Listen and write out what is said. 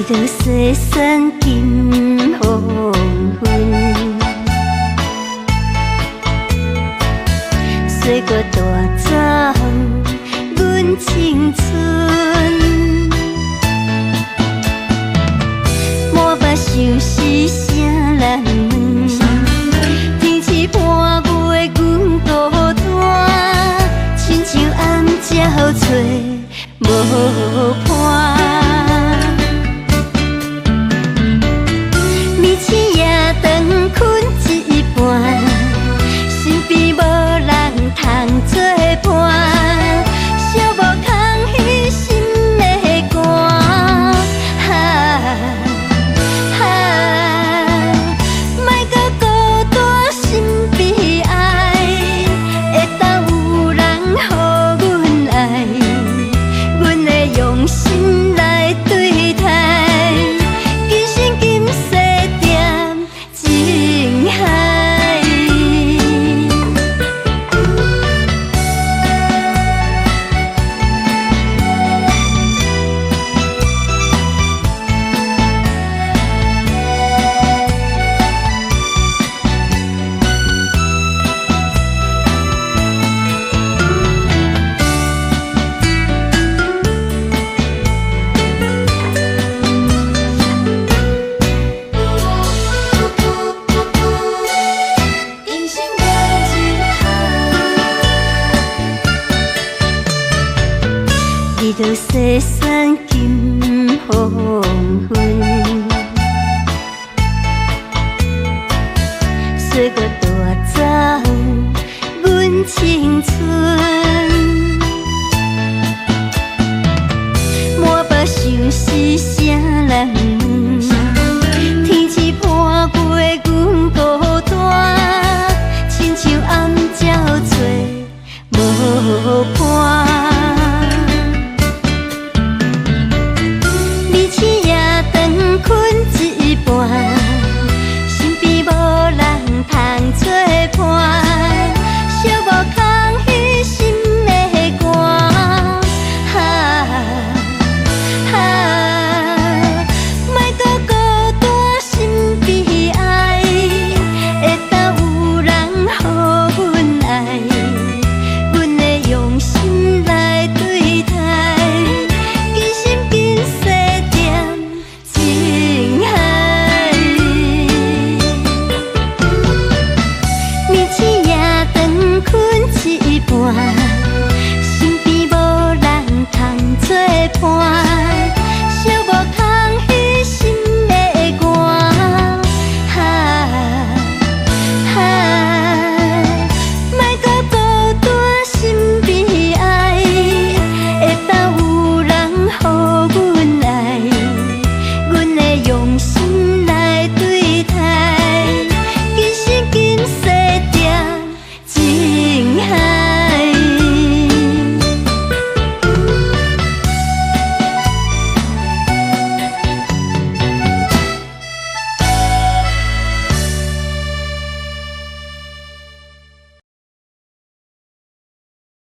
着西山金黄昏，岁月带走阮青春。莫把想是啥人问，天气半月阮孤单，亲像暗鸟找无伴。暝醒夜长困一半，身边无人通作伴，寂寞空虚心的寒。莫搁孤单心悲哀，会当有人予阮爱，阮会用心来对待，今生今世惦情海。人生有一行，遇到西山金黄昏，岁月带走阮青春。